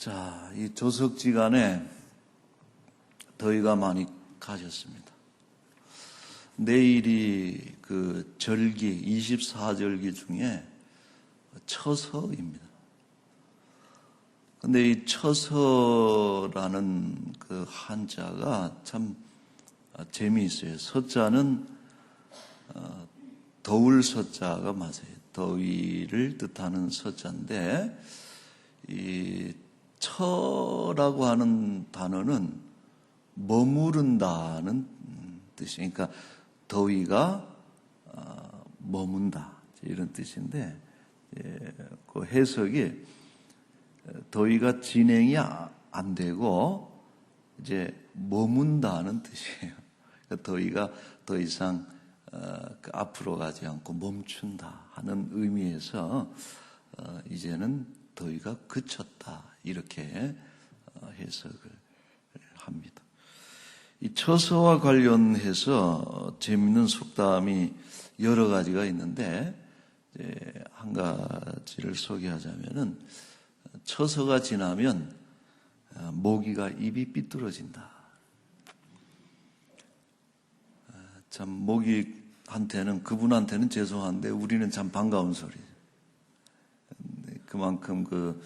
자, 이 조석지간에 더위가 많이 가셨습니다. 내일이 그 절기, 24절기 중에 처서입니다. 근데 이 처서라는 그 한자가 참 재미있어요. 서자는 더울 서자가 맞아요. 더위를 뜻하는 서자인데, 이 처라고 하는 단어는 머무른다는 뜻이에요. 그러니까 더위가 머문다 이런 뜻인데, 그 해석이 더위가 진행이 안 되고 이제 머문다는 뜻이에요. 그러니까 더위가 더 이상 앞으로 가지 않고 멈춘다 하는 의미에서 이제는 더위가 그쳤다 이렇게 해석을 합니다. 이 처서와 관련해서 재미있는 속담이 여러 가지가 있는데, 한 가지를 소개하자면은 처서가 지나면 모기가 입이 삐뚤어진다. 참 모기한테는, 그분한테는 죄송한데 우리는 참 반가운 소리죠. 그만큼 그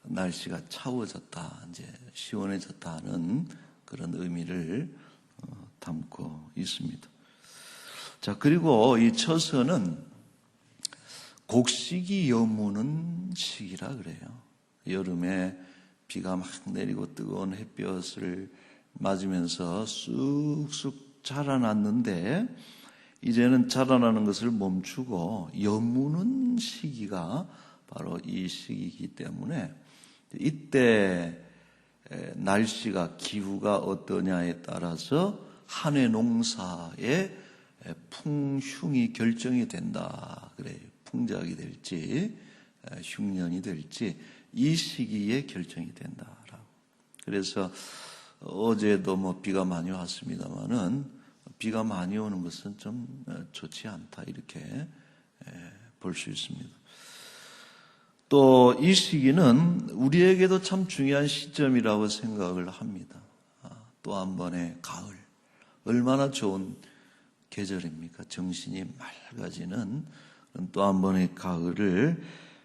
날씨가 차워졌다, 이제 시원해졌다는 그런 의미를 담고 있습니다. 자, 그리고 이 처서는 곡식이 여무는 시기라 그래요. 여름에 비가 막 내리고 뜨거운 햇볕을 맞으면서 쑥쑥 자라났는데, 이제는 자라나는 것을 멈추고 여무는 시기가 바로 이 시기이기 때문에, 이때 날씨가, 기후가 어떠냐에 따라서 한 해 농사의 풍흉이 결정이 된다 그래요. 풍작이 될지 흉년이 될지 이 시기에 결정이 된다라고. 그래서 어제도 뭐 비가 많이 왔습니다만은, 비가 많이 오는 것은 좀 좋지 않다 이렇게 볼 수 있습니다. 또 이 시기는 우리에게도 참 중요한 시점이라고 생각을 합니다. 또 한 번의 가을, 얼마나 좋은 계절입니까? 정신이 맑아지는 또 한 번의 가을을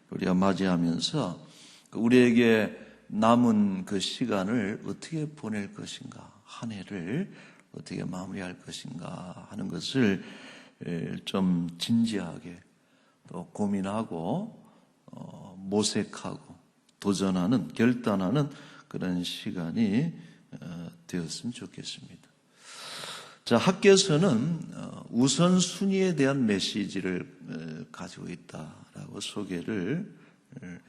우리가 맞이하면서 우리에게 남은 그 시간을 어떻게 보낼 것인가, 한 해를 어떻게 마무리할 것인가 하는 것을 좀 진지하게 또 고민하고 모색하고 도전하는, 결단하는 그런 시간이 되었으면 좋겠습니다. 자, 학교에서는 우선순위에 대한 메시지를 가지고 있다라고 소개를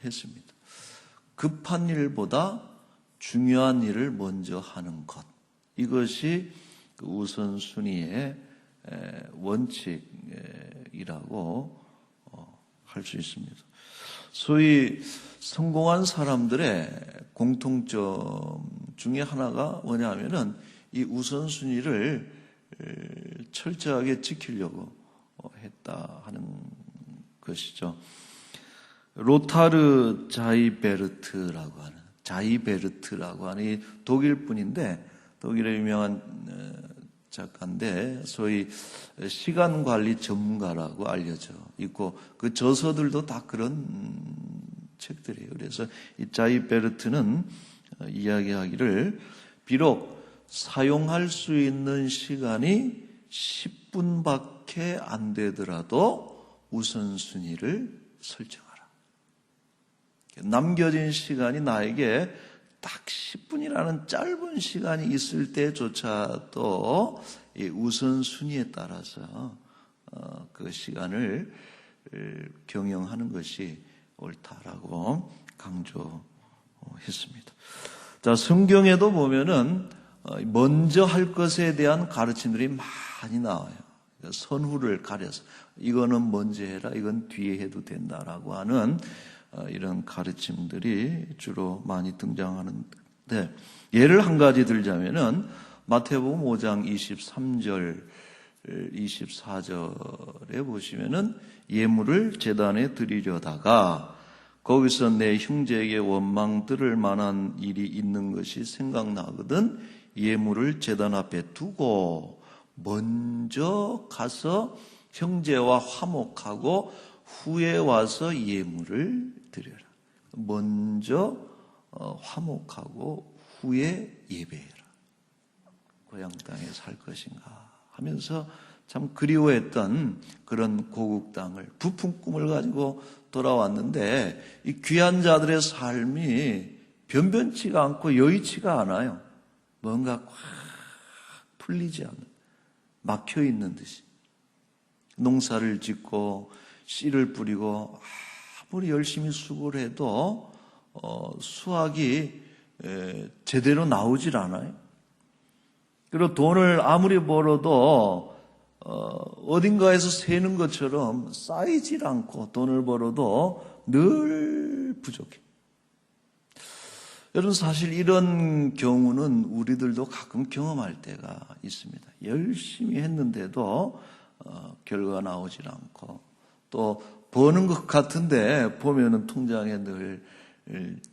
했습니다. 급한 일보다 중요한 일을 먼저 하는 것, 이것이 그 우선순위의 원칙이라고 할 수 있습니다. 소위 성공한 사람들의 공통점 중에 하나가 뭐냐면은 이 우선순위를 철저하게 지키려고 했다 하는 것이죠. 로타르 자이베르트라고 하는 이 독일 분인데, 독일의 유명한 작가인데 소위 시간관리 전문가라고 알려져 있고, 그 저서들도 다 그런 책들이에요. 그래서 이 자이베르트는 이야기하기를, 비록 사용할 수 있는 시간이 10분밖에 안 되더라도 우선순위를 설정하라. 남겨진 시간이 나에게 딱 10분이라는 짧은 시간이 있을 때조차도 이 우선순위에 따라서 그 시간을 경영하는 것이 옳다라고 강조했습니다. 자, 성경에도 보면은 먼저 할 것에 대한 가르침들이 많이 나와요. 선후를 가려서 이거는 먼저 해라, 이건 뒤에 해도 된다라고 하는 이런 가르침들이 주로 많이 등장하는데, 예를 한 가지 들자면은 마태복음 5장 23절 24절에 보시면은 예물을 제단에 드리려다가 거기서 내 형제에게 원망 들을 만한 일이 있는 것이 생각나거든 예물을 제단 앞에 두고 먼저 가서 형제와 화목하고 후에 와서 예물을 드려라. 먼저 화목하고 후에 예배해라. 고향 땅에 살 것인가 하면서 참 그리워했던 그런 고국 땅을 부푼 꿈을 가지고 돌아왔는데 이 귀한 자들의 삶이 변변치가 않고 여의치가 않아요. 뭔가 꽉 풀리지 않는, 막혀 있는 듯이. 농사를 짓고 씨를 뿌리고 아무리 열심히 수고를 해도 수확이 제대로 나오질 않아요. 그리고 돈을 아무리 벌어도 어딘가에서 새는 것처럼 쌓이질 않고 돈을 벌어도 늘 부족해. 여러분 사실 이런 경우는 우리들도 가끔 경험할 때가 있습니다. 열심히 했는데도 결과가 나오질 않고 또 버는 것 같은데 보면은 통장에 늘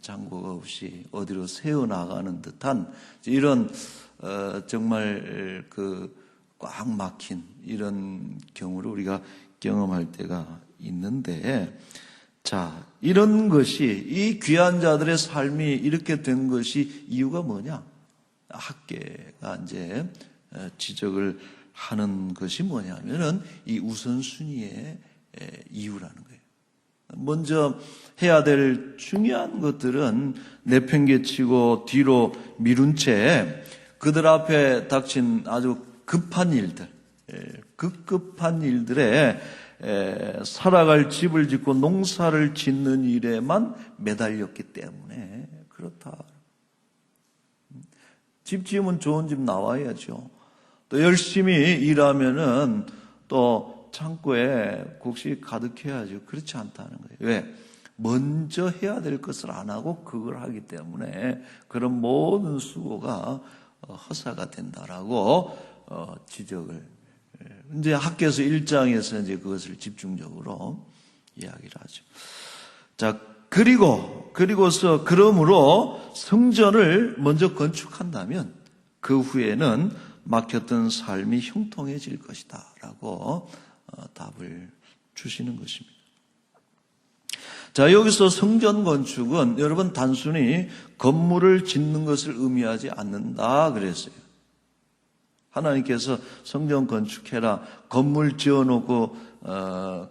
잔고가 없이 어디로 새어나가는 듯한 이런 정말 꽉 막힌 이런 경우를 우리가 경험할 때가 있는데, 자, 이런 것이 이 귀한 자들의 삶이 이렇게 된 것이 이유가 뭐냐? 학계가 이제 지적을 하는 것이 뭐냐면은 이 우선순위의 이유라는 거예요. 먼저 해야 될 중요한 것들은 내팽개치고 뒤로 미룬 채 그들 앞에 닥친 아주 급한 일들, 급급한 일들에 살아갈 집을 짓고 농사를 짓는 일에만 매달렸기 때문에 그렇다. 집 지으면 좋은 집 나와야죠. 또 열심히 일하면은 또 창고에 곡식이 가득해야죠. 그렇지 않다는 거예요. 왜? 먼저 해야 될 것을 안 하고 그걸 하기 때문에 그런 모든 수고가 허사가 된다라고 지적을 이제 학교에서 1장에서 이제 그것을 집중적으로 이야기를 하죠. 자, 그리고서 그러므로 성전을 먼저 건축한다면 그 후에는 막혔던 삶이 형통해질 것이다라고 답을 주시는 것입니다. 자, 여기서 성전 건축은 여러분 단순히 건물을 짓는 것을 의미하지 않는다 그랬어요. 하나님께서 성전 건축해라, 건물 지어놓고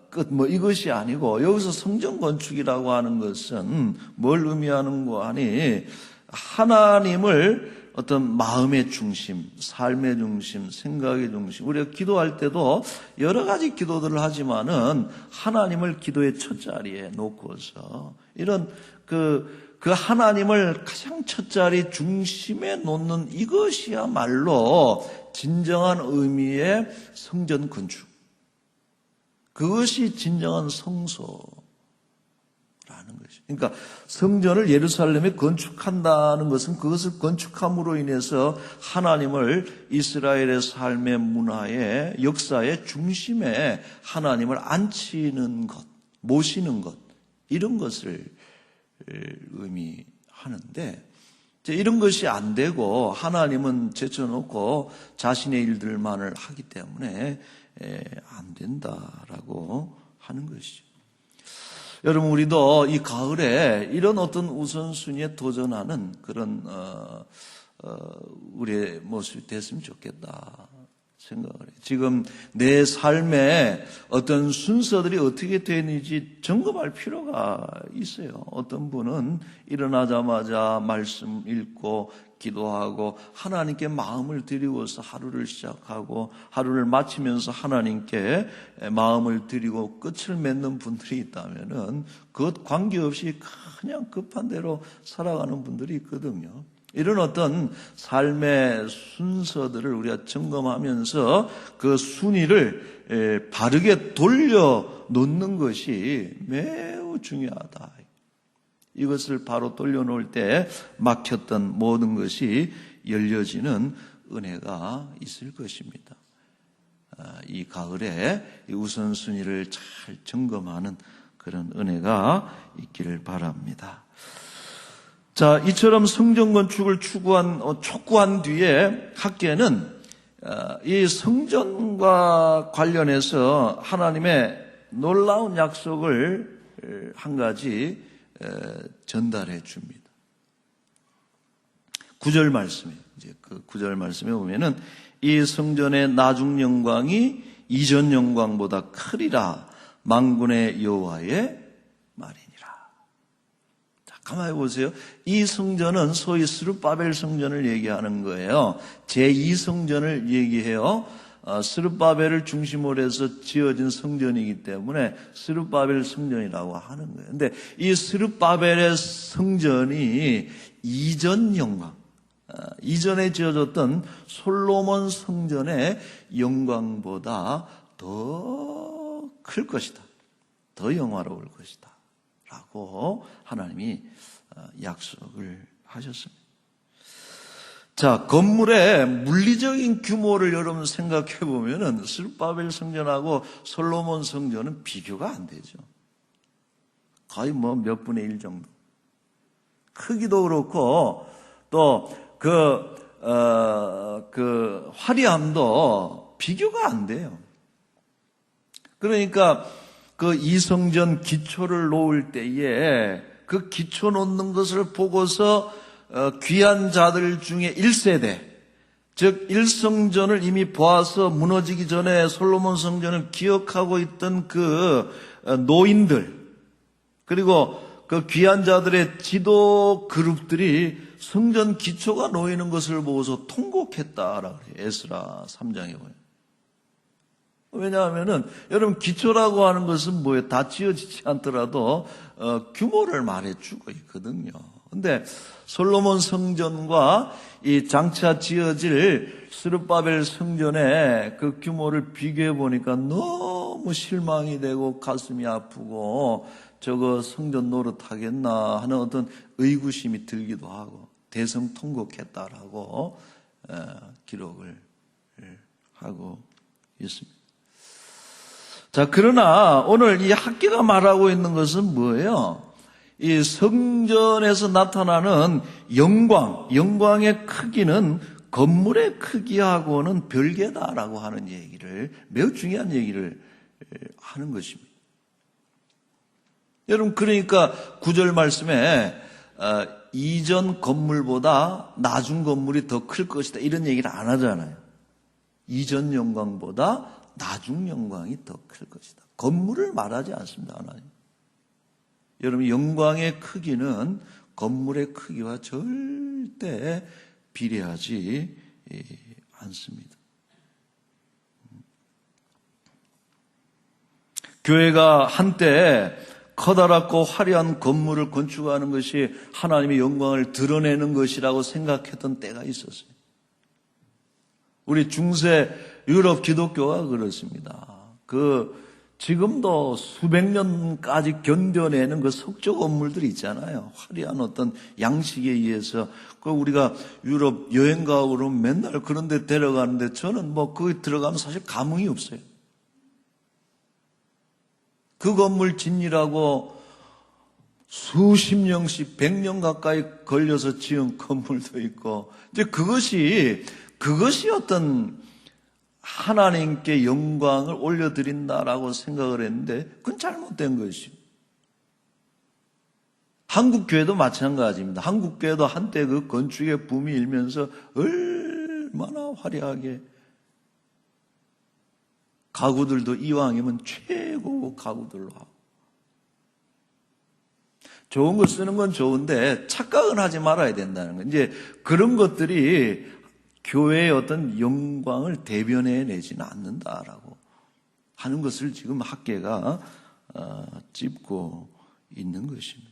끝 이것이 아니고 여기서 성전 건축이라고 하는 것은 뭘 의미하는 거 아니 하나님을 어떤 마음의 중심, 삶의 중심, 생각의 중심. 우리가 기도할 때도 여러 가지 기도들을 하지만은 하나님을 기도의 첫 자리에 놓고서 이런 그 하나님을 가장 첫 자리 중심에 놓는 이것이야말로 진정한 의미의 성전 건축. 그것이 진정한 성소라는 것이. 그러니까 성전을 예루살렘에 건축한다는 것은 그것을 건축함으로 인해서 하나님을 이스라엘의 삶의 문화의 역사의 중심에 하나님을 앉히는 것, 모시는 것, 이런 것을 의미하는데 이런 것이 안 되고 하나님은 제쳐놓고 자신의 일들만을 하기 때문에 안 된다라고 하는 것이죠. 여러분 우리도 이 가을에 이런 어떤 우선순위에 도전하는 그런 우리의 모습이 됐으면 좋겠다 생각을 해요. 지금 내 삶에 어떤 순서들이 어떻게 되는지 점검할 필요가 있어요. 어떤 분은 일어나자마자 말씀 읽고 기도하고 하나님께 마음을 드리고서 하루를 시작하고 하루를 마치면서 하나님께 마음을 드리고 끝을 맺는 분들이 있다면은 그것 관계없이 그냥 급한 대로 살아가는 분들이 있거든요. 이런 어떤 삶의 순서들을 우리가 점검하면서 그 순위를 바르게 돌려놓는 것이 매우 중요하다. 이것을 바로 돌려놓을 때 막혔던 모든 것이 열려지는 은혜가 있을 것입니다. 이 가을에 이 우선순위를 잘 점검하는 그런 은혜가 있기를 바랍니다. 자, 이처럼 성전 건축을 촉구한 뒤에 학계는 이 성전과 관련해서 하나님의 놀라운 약속을 한 가지 전달해 줍니다. 9절 말씀에, 이제 그 9절 말씀에 보면은 이 성전의 나중 영광이 이전 영광보다 크리라 만군의 여호와의 말이니라. 자, 가만히 보세요. 이 성전은 소위 스룹바벨 성전을 얘기하는 거예요. 제2성전을 얘기해요. 스룹바벨을 중심으로 해서 지어진 성전이기 때문에 스룹바벨 성전이라고 하는 거예요. 근데 이 스룹바벨의 성전이 이전 영광, 이전에 지어졌던 솔로몬 성전의 영광보다 더 클 것이다. 더 영화로울 것이다. 라고 하나님이 약속을 하셨습니다. 자, 건물의 물리적인 규모를 여러분 생각해 보면은 스룹바벨 성전하고 솔로몬 성전은 비교가 안 되죠. 거의 뭐 몇 분의 1 정도. 크기도 그렇고 또 그 화려함도 비교가 안 돼요. 그러니까 그 이성전 기초를 놓을 때에 그 기초 놓는 것을 보고서 귀한 자들 중에 1세대, 즉 1성전을 이미 보아서 무너지기 전에 솔로몬 성전을 기억하고 있던 그 노인들, 그리고 그 귀한 자들의 지도 그룹들이 성전 기초가 놓이는 것을 보고서 통곡했다라고 해요. 에스라 3장에 보면. 왜냐하면은 여러분 기초라고 하는 것은 뭐예요? 다 지어지지 않더라도 규모를 말해주고 있거든요. 근데 솔로몬 성전과 이 장차 지어질 스룹바벨 성전의 그 규모를 비교해 보니까 너무 실망이 되고 가슴이 아프고 저거 성전 노릇하겠나 하는 어떤 의구심이 들기도 하고 대성통곡했다라고 기록을 하고 있습니다. 자, 그러나 오늘 이 학계가 말하고 있는 것은 뭐예요? 이 성전에서 나타나는 영광의 크기는 건물의 크기하고는 별개다라고 하는 얘기를, 매우 중요한 얘기를 하는 것입니다. 여러분, 그러니까 9절 말씀에 이전 건물보다 나중 건물이 더 클 것이다 이런 얘기를 안 하잖아요. 이전 영광보다 나중 영광이 더 클 것이다. 건물을 말하지 않습니다, 하나님. 여러분, 영광의 크기는 건물의 크기와 절대 비례하지 않습니다. 교회가 한때 커다랗고 화려한 건물을 건축하는 것이 하나님의 영광을 드러내는 것이라고 생각했던 때가 있었어요. 우리 중세 유럽 기독교가 그렇습니다. 지금도 수백 년까지 견뎌내는 그 석조 건물들이 있잖아요. 화려한 어떤 양식에 의해서. 우리가 유럽 여행 가고 그러면 맨날 그런 데 데려가는데 저는 거기 들어가면 사실 감흥이 없어요. 그 건물 짓느라고 수십 년씩 100년 가까이 걸려서 지은 건물도 있고, 이제 그것이 어떤 하나님께 영광을 올려드린다라고 생각을 했는데 그건 잘못된 것이죠. 한국교회도 마찬가지입니다. 한국교회도 한때 그 건축의 붐이 일면서 얼마나 화려하게 가구들도 이왕이면 최고 가구들로 하고, 좋은 거 쓰는 건 좋은데 착각은 하지 말아야 된다는 거예요. 이제 그런 것들이 교회의 어떤 영광을 대변해내지는 않는다라고 하는 것을 지금 학계가 짚고 있는 것입니다.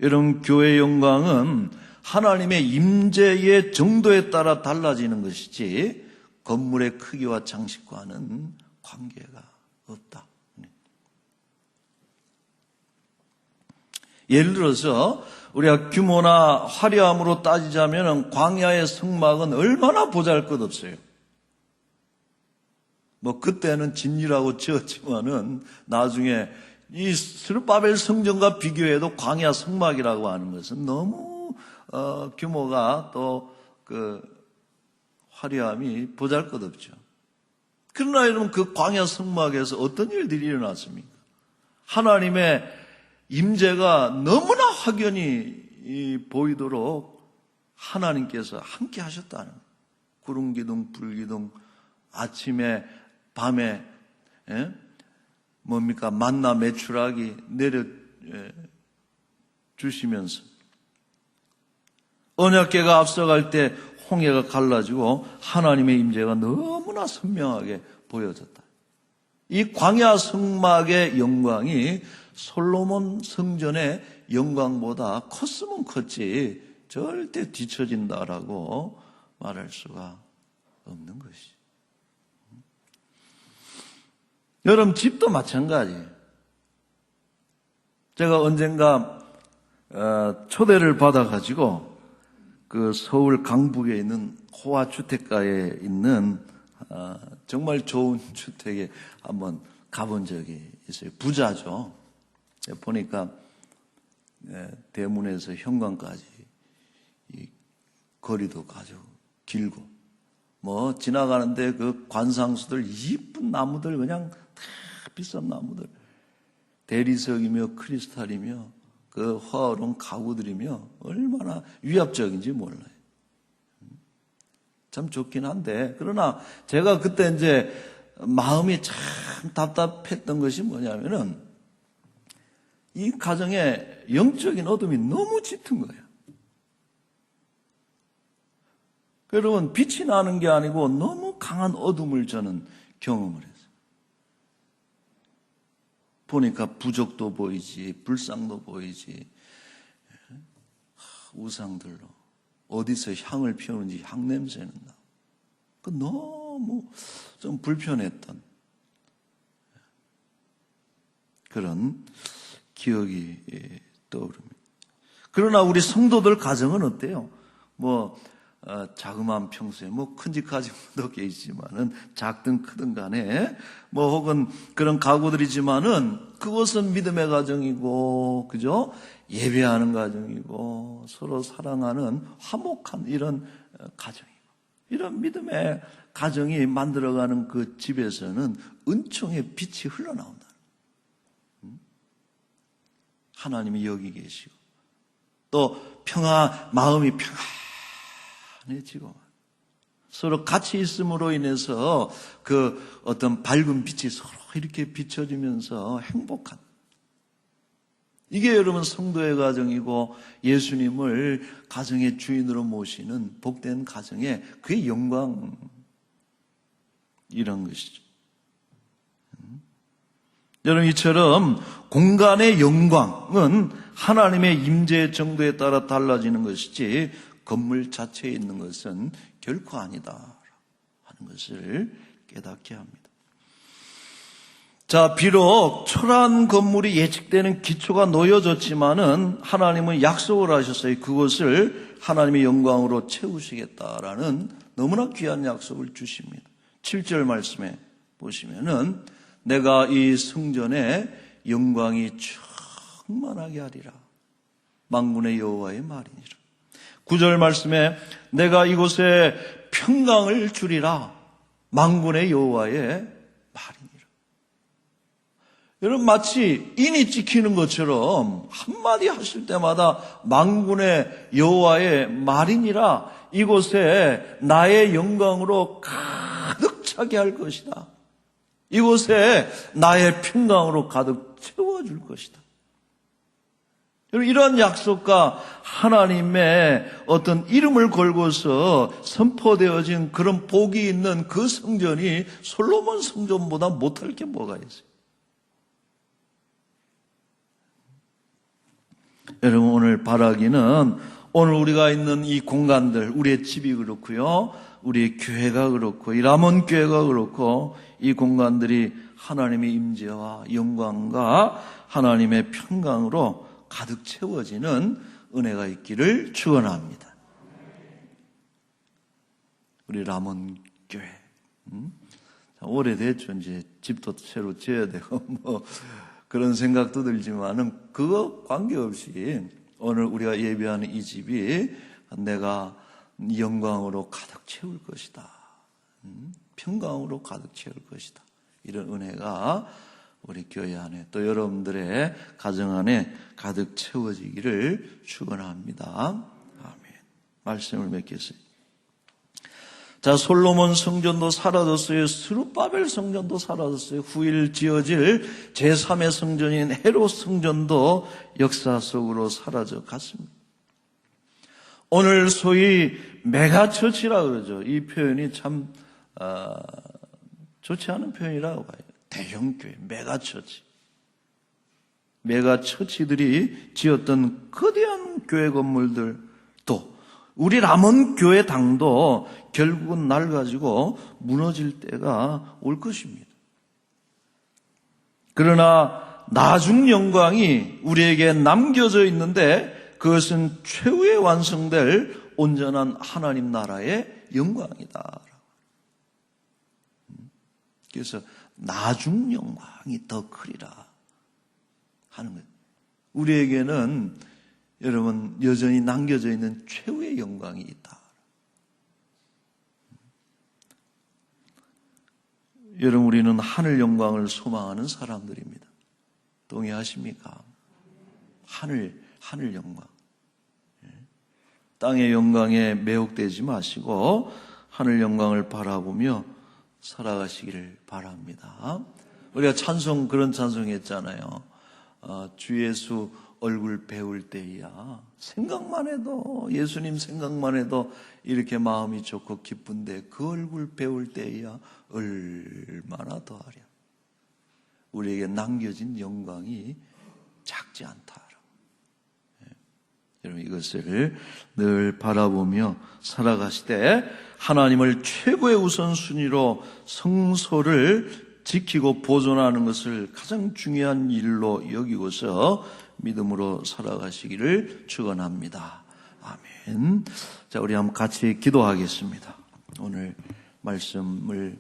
여러분, 교회의 영광은 하나님의 임재의 정도에 따라 달라지는 것이지 건물의 크기와 장식과는 관계가 없다. 예를 들어서 우리가 규모나 화려함으로 따지자면 광야의 성막은 얼마나 보잘것없어요. 그때는 진리라고 지었지만은 나중에 이 스룹바벨 성전과 비교해도 광야 성막이라고 하는 것은 너무 규모가 또 그 화려함이 보잘것없죠. 그러나 여러분, 그 광야 성막에서 어떤 일들이 일어났습니까? 하나님의 임재가 너무나 확연히 보이도록 하나님께서 함께 하셨다는 거예요. 구름 기둥, 불 기둥, 아침에 밤에 뭡니까? 만나 메추라기 내려 주시면서 언약궤가 앞서갈 때 홍해가 갈라지고 하나님의 임재가 너무나 선명하게 보여졌다. 이 광야 성막의 영광이 솔로몬 성전의 영광보다 컸으면 컸지 절대 뒤처진다라고 말할 수가 없는 것이죠. 여러분, 집도 마찬가지예요. 제가 언젠가 초대를 받아가지고 그 서울 강북에 있는 호화주택가에 있는 정말 좋은 주택에 한번 가본 적이 있어요. 부자죠. 보니까 대문에서 현관까지 이 거리도 아주 길고, 뭐 지나가는데 그 관상수들, 이쁜 나무들, 그냥 다 비싼 나무들, 대리석이며 크리스탈이며 그 화려한 가구들이며 얼마나 위압적인지 몰라요. 참 좋긴 한데, 그러나 제가 그때 이제 마음이 참 답답했던 것이 뭐냐면은 이 가정에 영적인 어둠이 너무 짙은 거예요. 여러분, 빛이 나는 게 아니고 너무 강한 어둠을 저는 경험을 했어요. 보니까 부적도 보이지, 불상도 보이지, 우상들로 어디서 향을 피우는지 향 냄새는 나. 그 너무 좀 불편했던 그런 기억이 떠오릅니다. 그러나 우리 성도들 가정은 어때요? 자그마한 평소에 큰 집 가정도 계시지만은 작든 크든 간에 혹은 그런 가구들이지만은 그것은 믿음의 가정이고, 그죠? 예배하는 가정이고, 서로 사랑하는 화목한 이런 가정이고, 이런 믿음의 가정이 만들어가는 그 집에서는 은총의 빛이 흘러나온다. 하나님이 여기 계시고, 또 마음이 평안해지고, 서로 같이 있음으로 인해서 그 어떤 밝은 빛이 서로 이렇게 비춰지면서 행복한, 이게 여러분 성도의 가정이고 예수님을 가정의 주인으로 모시는 복된 가정의 그의 영광, 이런 것이죠. 여러분, 이처럼 공간의 영광은 하나님의 임재 정도에 따라 달라지는 것이지 건물 자체에 있는 것은 결코 아니다 하는 것을 깨닫게 합니다. 자, 비록 초라한 건물이 예측되는 기초가 놓여졌지만은 하나님은 약속을 하셨어요. 그것을 하나님의 영광으로 채우시겠다라는 너무나 귀한 약속을 주십니다. 7절 말씀에 보시면은 내가 이 성전에 영광이 충만하게 하리라. 만군의 여호와의 말이니라. 9절 말씀에 내가 이곳에 평강을 주리라. 만군의 여호와의 말이니라. 여러분, 마치 인이 찍히는 것처럼 한마디 하실 때마다 만군의 여호와의 말이니라. 이곳에 나의 영광으로 가득 차게 할 것이다. 이곳에 나의 평강으로 가득 채워줄 것이다. 여러분, 이러한 약속과 하나님의 어떤 이름을 걸고서 선포되어진 그런 복이 있는 그 성전이 솔로몬 성전보다 못할 게 뭐가 있어요? 여러분, 오늘 바라기는 오늘 우리가 있는 이 공간들, 우리의 집이 그렇고요, 우리의 교회가 그렇고, 이 라몬 교회가 그렇고, 이 공간들이 하나님의 임재와 영광과 하나님의 평강으로 가득 채워지는 은혜가 있기를 축원합니다. 우리 라몬 교회, 오래됐죠. 이제 집도 새로 지어야 되고 그런 생각도 들지만은 그거 관계없이 오늘 우리가 예배하는 이 집이 내가 영광으로 가득 채울 것이다. 평강으로 가득 채울 것이다. 이런 은혜가 우리 교회 안에 또 여러분들의 가정 안에 가득 채워지기를 축원합니다. 아멘. 말씀을 맺겠습니다. 자, 솔로몬 성전도 사라졌어요. 스룹바벨 성전도 사라졌어요. 후일 지어질 제3의 성전인 헤롯 성전도 역사 속으로 사라져 갔습니다. 오늘 소위 메가처치라 그러죠. 이 표현이 참 좋지 않은 표현이라고 봐요. 대형교회, 메가처치. 메가처치들이 지었던 거대한 교회 건물들, 또 우리 남원교회 당도 결국은 낡아지고 무너질 때가 올 것입니다. 그러나 나중 영광이 우리에게 남겨져 있는데 그것은 최후에 완성될 온전한 하나님 나라의 영광이다. 그래서 나중 영광이 더 크리라 하는 거예요. 우리에게는 여러분 여전히 남겨져 있는 최후의 영광이 있다. 여러분 우리는 하늘 영광을 소망하는 사람들입니다. 동의하십니까? 하늘 영광. 땅의 영광에 매혹되지 마시고 하늘 영광을 바라보며 살아가시기를 바랍니다. 우리가 찬송, 그런 찬송했잖아요. 주 예수 얼굴 배울 때야 생각만 해도, 예수님 생각만 해도 이렇게 마음이 좋고 기쁜데 그 얼굴 배울 때야 얼마나 더하랴. 우리에게 남겨진 영광이 작지 않다. 여러분 이것을 늘 바라보며 살아가시되 하나님을 최고의 우선순위로 성소를 지키고 보존하는 것을 가장 중요한 일로 여기고서 믿음으로 살아가시기를 축원합니다. 아멘. 자, 우리 한번 같이 기도하겠습니다. 오늘 말씀을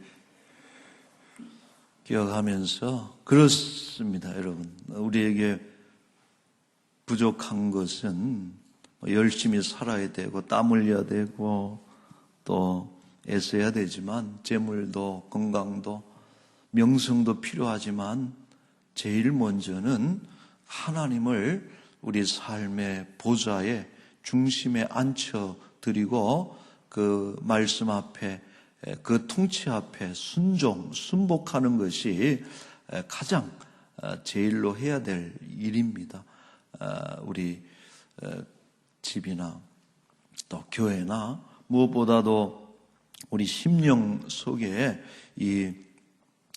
기억하면서 그렇습니다, 여러분. 우리에게 부족한 것은 열심히 살아야 되고 땀 흘려야 되고 또 애써야 되지만 재물도 건강도 명성도 필요하지만 제일 먼저는 하나님을 우리 삶의 보좌의 중심에 앉혀드리고 그 말씀 앞에, 그 통치 앞에 순복하는 것이 가장 제일로 해야 될 일입니다. 우리 집이나 또 교회나 무엇보다도 우리 심령 속에 이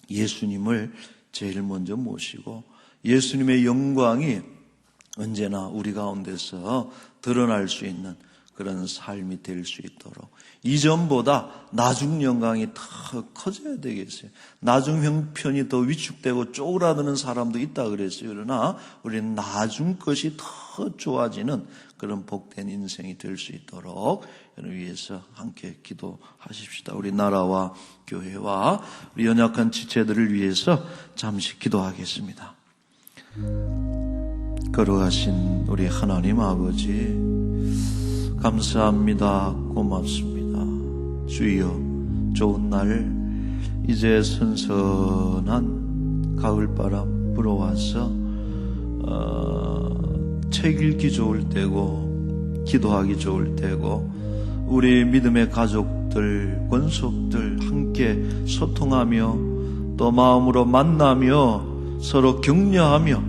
예수님을 제일 먼저 모시고 예수님의 영광이 언제나 우리 가운데서 드러날 수 있는 그런 삶이 될 수 있도록 이전보다 나중 영광이 더 커져야 되겠어요. 나중 형편이 더 위축되고 쪼그라드는 사람도 있다 그랬어요. 그러나 우리는 나중 것이 더 좋아지는 그런 복된 인생이 될 수 있도록 여러분 위해서 함께 기도하십시다. 우리 나라와 교회와 우리 연약한 지체들을 위해서 잠시 기도하겠습니다. 걸어가신 우리 하나님 아버지 감사합니다. 고맙습니다. 주여, 좋은 날 이제 선선한 가을바람 불어와서 책 읽기 좋을 때고 기도하기 좋을 때고 우리 믿음의 가족들, 권속들 함께 소통하며 또 마음으로 만나며 서로 격려하며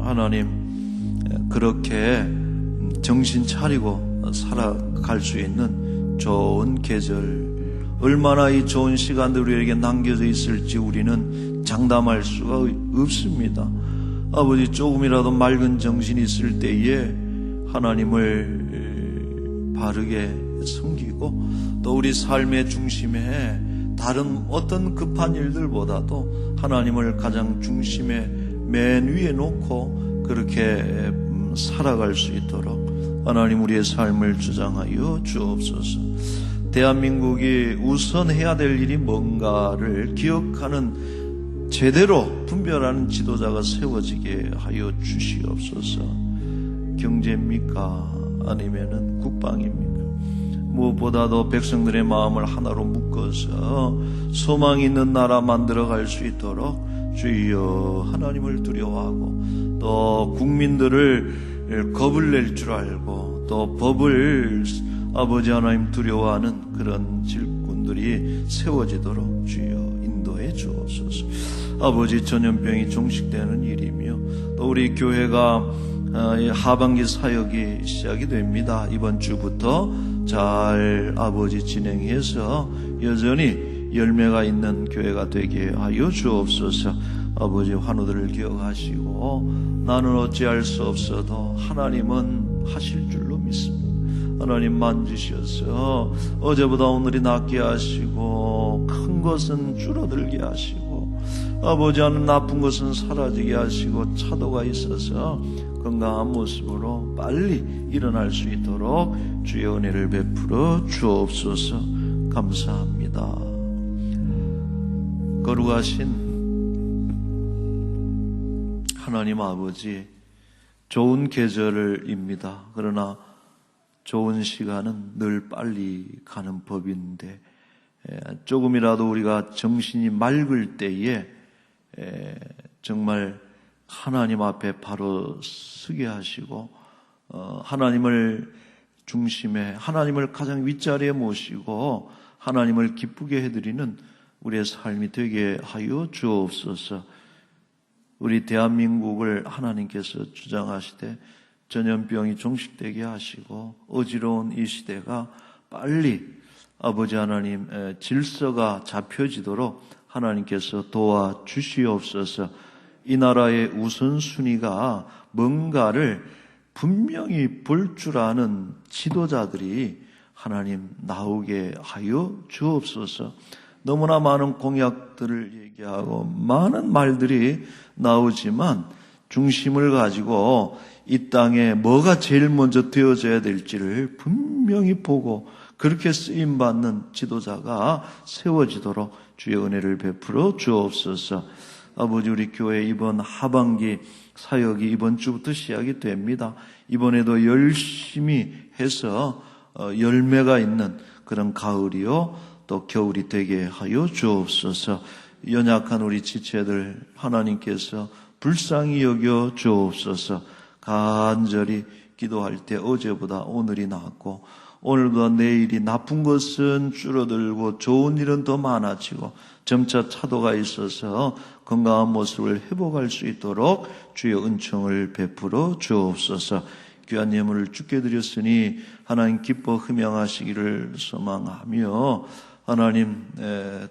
하나님 그렇게 정신 차리고 살아갈 수 있는 좋은 계절, 얼마나 이 좋은 시간들 우리에게 남겨져 있을지 우리는 장담할 수가 없습니다. 아버지, 조금이라도 맑은 정신이 있을 때에 하나님을 바르게 섬기고 또 우리 삶의 중심에 다른 어떤 급한 일들보다도 하나님을 가장 중심에 맨 위에 놓고 그렇게 살아갈 수 있도록 하나님 우리의 삶을 주장하여 주옵소서. 대한민국이 우선 해야 될 일이 뭔가를 기억하는 제대로 분별하는 지도자가 세워지게 하여 주시옵소서. 경제입니까? 아니면은 국방입니까? 무엇보다도 백성들의 마음을 하나로 묶어서 소망 있는 나라 만들어갈 수 있도록 주여 하나님을 두려워하고 또 국민들을 겁을 낼 줄 알고 또 법을 아버지 하나님 두려워하는 그런 질군들이 세워지도록 주여 인도해 주옵소서. 아버지, 전염병이 종식되는 일이며 또 우리 교회가 하반기 사역이 시작이 됩니다. 이번 주부터 잘 아버지 진행해서 여전히 열매가 있는 교회가 되게 하여 주옵소서. 아버지, 환우들을 기억하시고 나는 어찌할 수 없어도 하나님은 하실 줄로 믿습니다. 하나님 만지셔서 어제보다 오늘이 낫게 하시고 큰 것은 줄어들게 하시고 아버지 하는 나쁜 것은 사라지게 하시고 차도가 있어서 건강한 모습으로 빨리 일어날 수 있도록 주의 은혜를 베풀어 주옵소서. 감사합니다. 거룩하신 하나님 아버지, 좋은 계절입니다. 그러나 좋은 시간은 늘 빨리 가는 법인데 조금이라도 우리가 정신이 맑을 때에 정말 하나님 앞에 바로 서게 하시고 하나님을 중심에 하나님을 가장 윗자리에 모시고 하나님을 기쁘게 해드리는 우리의 삶이 되게 하여 주옵소서. 우리 대한민국을 하나님께서 주장하시되 전염병이 종식되게 하시고 어지러운 이 시대가 빨리 아버지 하나님 질서가 잡혀지도록 하나님께서 도와주시옵소서. 이 나라의 우선순위가 뭔가를 분명히 볼 줄 아는 지도자들이 하나님 나오게 하여 주옵소서. 너무나 많은 공약들을 얘기하고 많은 말들이 나오지만 중심을 가지고 이 땅에 뭐가 제일 먼저 되어져야 될지를 분명히 보고 그렇게 쓰임받는 지도자가 세워지도록 주의 은혜를 베풀어 주옵소서. 아버지, 우리 교회 이번 하반기 사역이 이번 주부터 시작이 됩니다. 이번에도 열심히 해서 열매가 있는 그런 가을이요 또 겨울이 되게 하여 주옵소서. 연약한 우리 지체들 하나님께서 불쌍히 여겨 주옵소서. 간절히 기도할 때 어제보다 오늘이 낫고 오늘보다 내일이 나쁜 것은 줄어들고 좋은 일은 더 많아지고 점차 차도가 있어서 건강한 모습을 회복할 수 있도록 주의 은총을 베풀어 주옵소서. 귀한 예물을 주께 드렸으니 하나님 기뻐 흠양하시기를 소망하며 하나님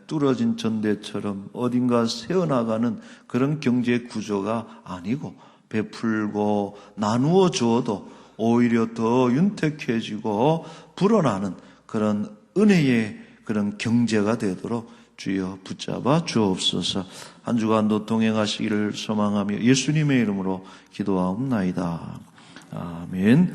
뚫어진 전대처럼 어딘가 새어나가는 그런 경제 구조가 아니고 베풀고 나누어 주어도 오히려 더 윤택해지고 불어나는 그런 은혜의 그런 경제가 되도록 주여 붙잡아 주옵소서. 한 주간도 동행하시기를 소망하며 예수님의 이름으로 기도하옵나이다. 아멘.